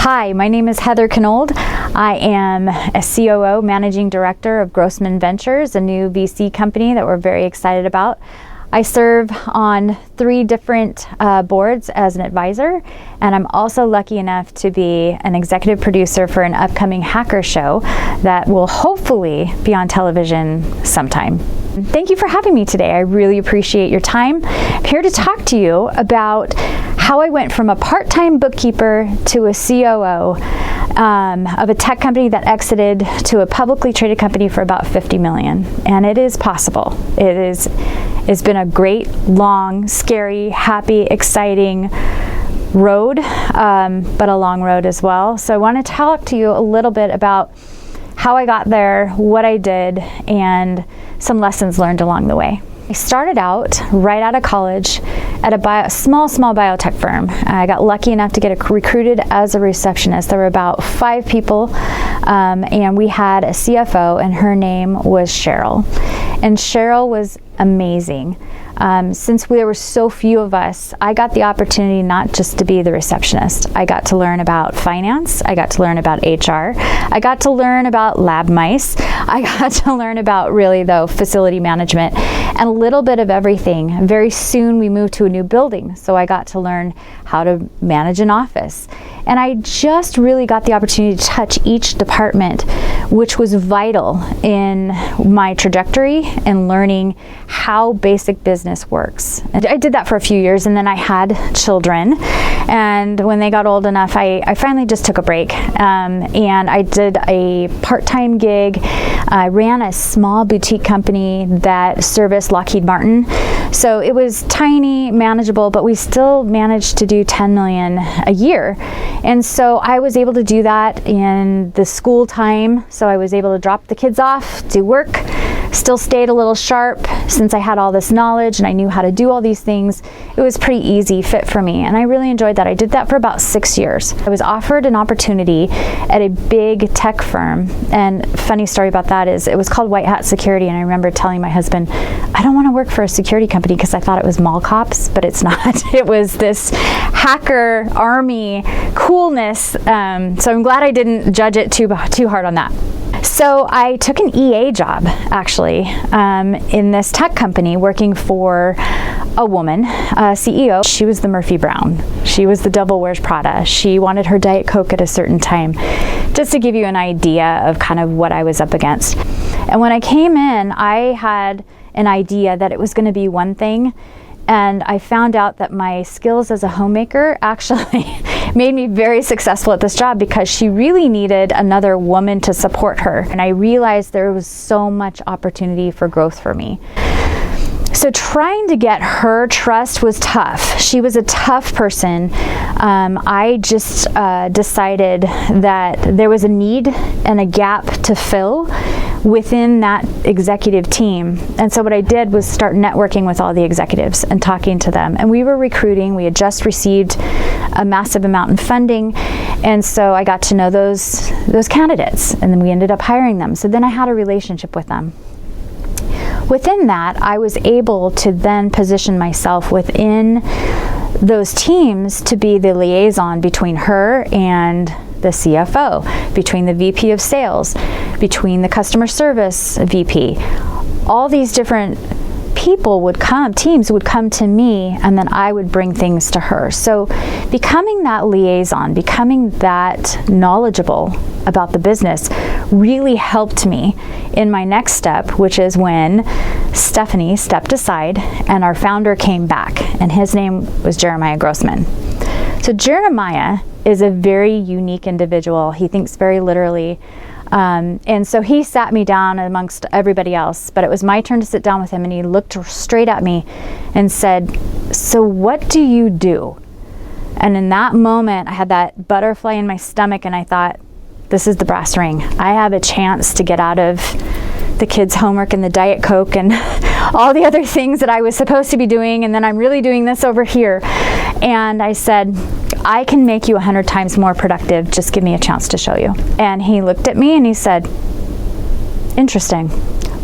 Hi, my name is Heather Konold. I am a COO, Managing Director of Grossman Ventures, a new VC company that we're very excited about. I serve on 3 different boards as an advisor, and I'm also lucky enough to be an executive producer for an upcoming hacker show that will hopefully be on television sometime. Thank you for having me today. I really appreciate your time. I'm here to talk to you about how I went from a part-time bookkeeper to a COO of a tech company that exited to a publicly traded company for about $50 million. And it is possible. It's been a great, long, scary, happy, exciting road, but a long road as well. So I want to talk to you a little bit about how I got there, what I did, and some lessons learned along the way. I started out right out of college at a small biotech firm. I got lucky enough to get recruited as a receptionist. There were about 5 people, and we had a CFO, and her name was Cheryl. And Cheryl was amazing. Since there were so few of us, I got the opportunity not just to be the receptionist. I got to learn about finance. I got to learn about HR. I got to learn about lab mice. I got to learn about really, though, facility management and a little bit of everything. Very soon we moved to a new building, so I got to learn how to manage an office. And I just really got the opportunity to touch each department, which was vital in my trajectory and learning how basic business works. And I did that for a few years, and then I had children. And when they got old enough, I finally just took a break. And I did a part-time gig. I ran a small boutique company that serviced Lockheed Martin. So it was tiny, manageable, but we still managed to do $10 million a year. And so I was able to do that in the school time. So I was able to drop the kids off, do work, still stayed a little sharp since I had all this knowledge and I knew how to do all these things. It was pretty easy fit for me, and I really enjoyed that. I did that for about 6 years. I was offered an opportunity at a big tech firm, and funny story about that is it was called White Hat Security, and I remember telling my husband, I don't want to work for a security company because I thought it was mall cops, but it's not. It was this hacker army coolness, so I'm glad I didn't judge it too hard on that. So I took an EA job, actually, in this tech company working for a woman, CEO. She was the Murphy Brown. She was the Devil Wears Prada. She wanted her Diet Coke at a certain time, just to give you an idea of kind of what I was up against. And when I came in, I had an idea that it was going to be one thing, and I found out that my skills as a homemaker actually made me very successful at this job because she really needed another woman to support her. And I realized there was so much opportunity for growth for me. So trying to get her trust was tough. She was a tough person. I just decided that there was a need and a gap to fill within that executive team. And so what I did was start networking with all the executives and talking to them. And we were recruiting. We had just received a massive amount in funding. And so I got to know those candidates, and then we ended up hiring them. So then I had a relationship with them. Within that, I was able to then position myself within those teams to be the liaison between her and the CFO, between the VP of sales, between the customer service VP. All these different teams would come to me, and then I would bring things to her. So becoming that liaison, becoming that knowledgeable about the business really helped me in my next step, which is when Stephanie stepped aside and our founder came back, and his name was Jeremiah Grossman. So Jeremiah is a very unique individual. He thinks very literally. And so he sat me down amongst everybody else, but it was my turn to sit down with him, and he looked straight at me and said, so what do you do? And in that moment, I had that butterfly in my stomach, and I thought, this is the brass ring. I have a chance to get out of the kids' homework and the Diet Coke and all the other things that I was supposed to be doing, and then I'm really doing this over here. And I said, I can make you 100 times more productive. Just give me a chance to show you. And he looked at me and he said, interesting.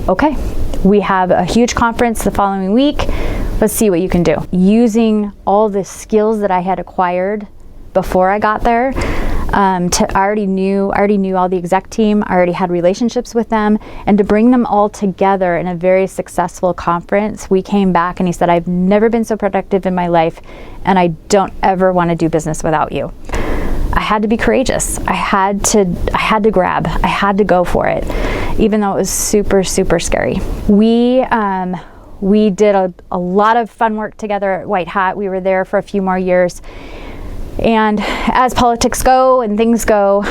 Okay, we have a huge conference the following week. Let's see what you can do. Using all the skills that I had acquired before I got there, I already knew all the exec team. I already had relationships with them, and to bring them all together in a very successful conference, we came back and he said, "I've never been so productive in my life, and I don't ever want to do business without you." I had to be courageous. I had to grab. I had to go for it, even though it was super, super scary. We did a lot of fun work together at White Hat. We were there for a few more years. And as politics go and things go,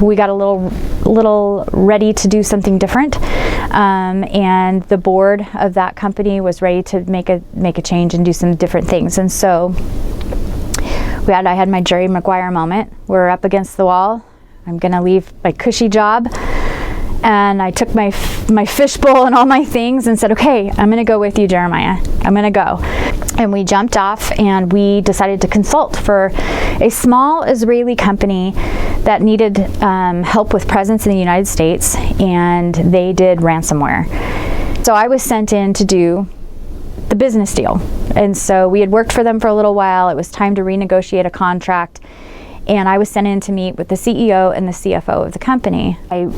we got a little ready to do something different. And the board of that company was ready to make a change and do some different things. And so I had my Jerry Maguire moment. We're up against the wall. I'm gonna leave my cushy job. And I took my fishbowl and all my things and said, "Okay, I'm gonna go with you, Jeremiah. I'm gonna go." And we jumped off and we decided to consult for a small Israeli company that needed help with presence in the United States, and they did ransomware. So I was sent in to do the business deal. And so we had worked for them for a little while. It was time to renegotiate a contract. And I was sent in to meet with the CEO and the CFO of the company. I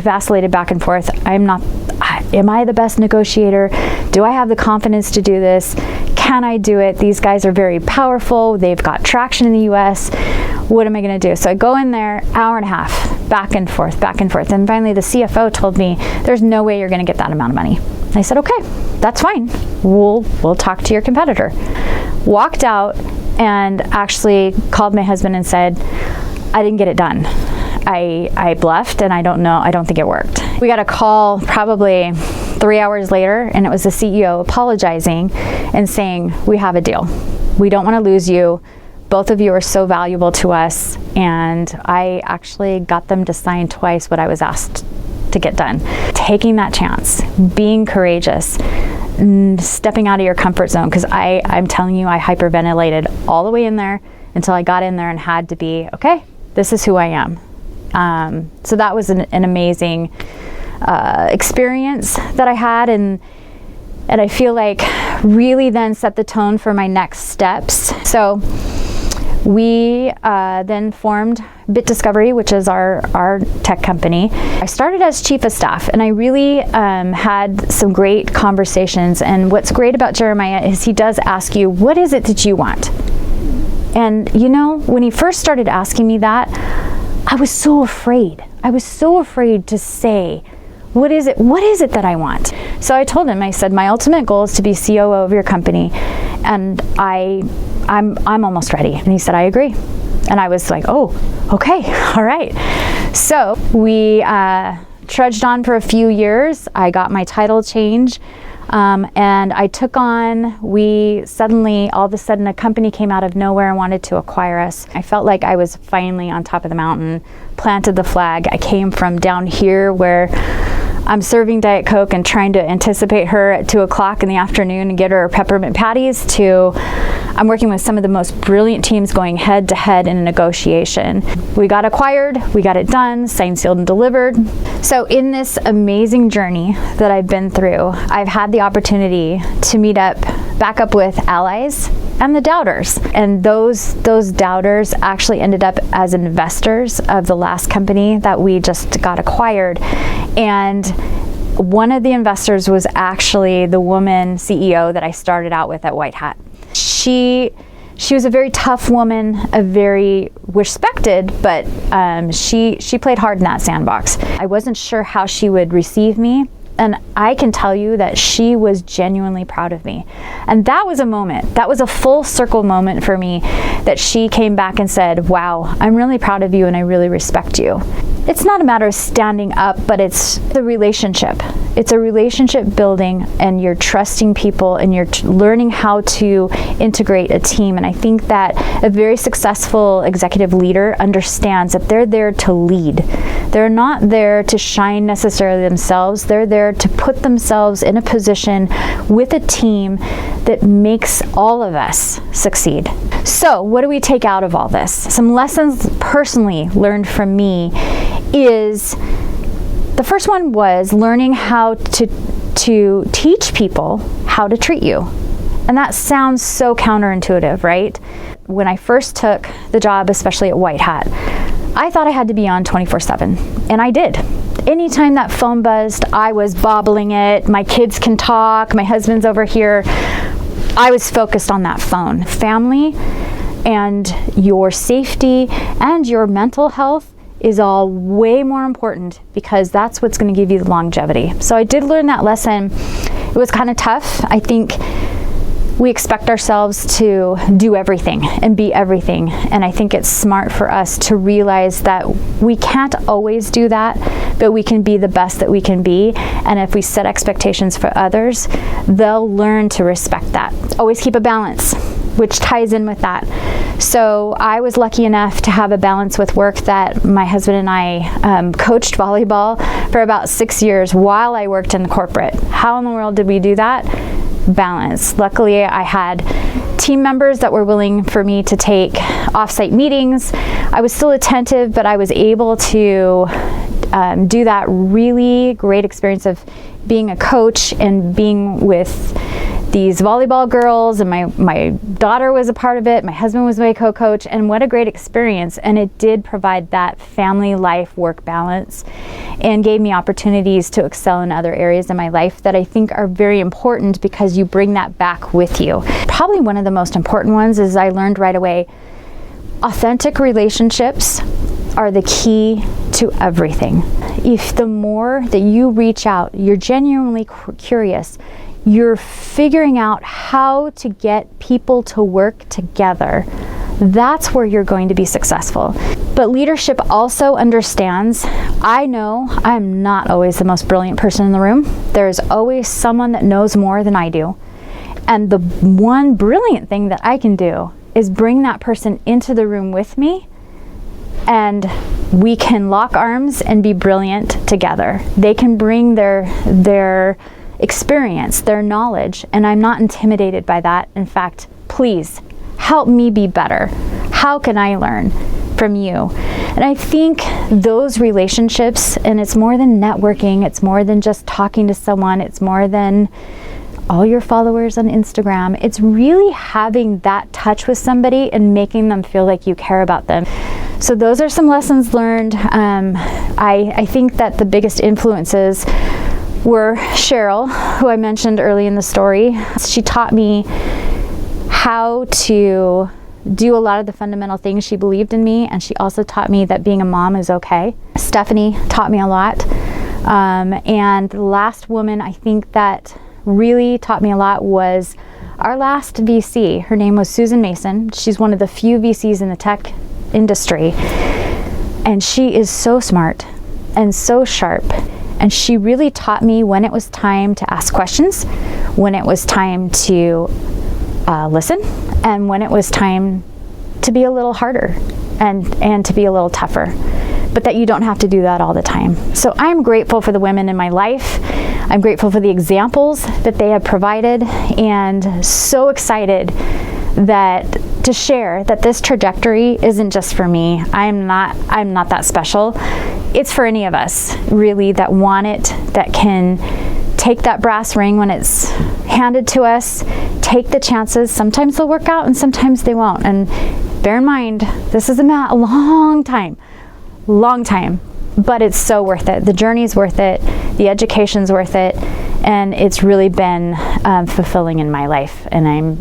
vacillated back and forth. Am I the best negotiator? Do I have the confidence to do this? Can I do it? These guys are very powerful. They've got traction in the US. What am I gonna do? So I go in there, hour and a half, back and forth. And finally the CFO told me, "There's no way you're gonna get that amount of money." I said, "Okay, that's fine. We'll talk to your competitor." Walked out and actually called my husband and said, "I didn't get it done. I bluffed, and I don't think it worked." We got a call probably 3 hours later, and it was the CEO apologizing and saying, "We have a deal. We don't want to lose you. Both of you are so valuable to us." And I actually got them to sign twice what I was asked to get done. Taking that chance, being courageous, stepping out of your comfort zone, because I'm telling you, I hyperventilated all the way in there until I got in there and had to be, okay, this is who I am. So that was an amazing experience that I had, and I feel like really then set the tone for my next steps. So we then formed Bit Discovery, which is our tech company. I started as chief of staff, and I really had some great conversations. And what's great about Jeremiah is he does ask you, "What is it that you want?" And you know, when he first started asking me that, I was so afraid. I was so afraid to say, what is it that I want? So I told him, I said, "My ultimate goal is to be COO of your company, and I'm almost ready." And he said, "I agree." And I was like, "Oh, okay, all right." So we trudged on for a few years. I got my title change, and I took on, all of a sudden a company came out of nowhere and wanted to acquire us. I felt like I was finally on top of the mountain, planted the flag. I came from down here where I'm serving Diet Coke and trying to anticipate her at 2 o'clock in the afternoon and get her peppermint patties, to I'm working with some of the most brilliant teams going head to head in a negotiation. We got acquired, we got it done, signed, sealed, and delivered. So in this amazing journey that I've been through, I've had the opportunity to meet back up with allies and the doubters. And those doubters actually ended up as investors of the last company that we just got acquired. And one of the investors was actually the woman CEO that I started out with at White Hat. She was a very tough woman, a very respected, but she played hard in that sandbox. I wasn't sure how she would receive me. And I can tell you that she was genuinely proud of me. And that was a moment, that was a full circle moment for me, that she came back and said, "Wow, I'm really proud of you and I really respect you." It's not a matter of standing up, but it's the relationship. It's a relationship building, and you're trusting people, and you're learning how to integrate a team. And I think that a very successful executive leader understands that they're there to lead. They're not there to shine necessarily themselves. They're there to put themselves in a position with a team that makes all of us succeed. So what do we take out of all this? Some lessons personally learned from me is, the first one was learning how to teach people how to treat you. And that sounds so counterintuitive, right? When I first took the job, especially at White Hat, I thought I had to be on 24/7, and I did. Anytime that phone buzzed, I was bobbling it. My kids can talk, my husband's over here. I was focused on that phone. Family and your safety and your mental health is all way more important, because that's what's going to give you the longevity. So I did learn that lesson. It was kind of tough. I think we expect ourselves to do everything and be everything. And I think it's smart for us to realize that we can't always do that, but we can be the best that we can be. And if we set expectations for others, they'll learn to respect that. Always keep a balance, which ties in with that. So I was lucky enough to have a balance with work that my husband and I coached volleyball for about 6 years while I worked in corporate. How in the world did we do that? Balance. Luckily, I had team members that were willing for me to take off-site meetings. I was still attentive, but I was able to do that really great experience of being a coach and being with these volleyball girls, and my daughter was a part of it. My husband was my co-coach, and what a great experience. And it did provide that family life work balance and gave me opportunities to excel in other areas in my life that I think are very important, because you bring that back with you. Probably one of the most important ones is I learned right away, authentic relationships are the key to everything. If the more that you reach out, you're genuinely curious, you're figuring out how to get people to work together, that's where you're going to be successful. But leadership also understands, I know I'm not always the most brilliant person in the room. There's always someone that knows more than I do. And the one brilliant thing that I can do is bring that person into the room with me, and we can lock arms and be brilliant together. They can bring their experience, their knowledge, and I'm not intimidated by that. In fact, please help me be better. How can I learn from you? And I think those relationships, and it's more than networking, it's more than just talking to someone, it's more than all your followers on Instagram. It's really having that touch with somebody and making them feel like you care about them. So those are some lessons learned. I think that the biggest influences were Cheryl, who I mentioned early in the story. She taught me how to do a lot of the fundamental things. She believed in me, and she also taught me that being a mom is okay. Stephanie taught me a lot. And the last woman I think that really taught me a lot was our last VC. Her name was Susan Mason. She's one of the few VCs in the tech industry. And she is so smart and so sharp. And she really taught me when it was time to ask questions, when it was time to listen, and when it was time to be a little harder and to be a little tougher. But that you don't have to do that all the time. So I'm grateful for the women in my life. I'm grateful for the examples that they have provided, and so excited that to share that this trajectory isn't just for me. I'm not that special. It's for any of us, really, that want it, that can take that brass ring when it's handed to us, take the chances. Sometimes they'll work out and sometimes they won't. And bear in mind, this is a long time, but it's so worth it. The journey's worth it, the education's worth it, and it's really been fulfilling in my life. And I'm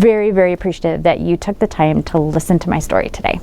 very, very appreciative that you took the time to listen to my story today.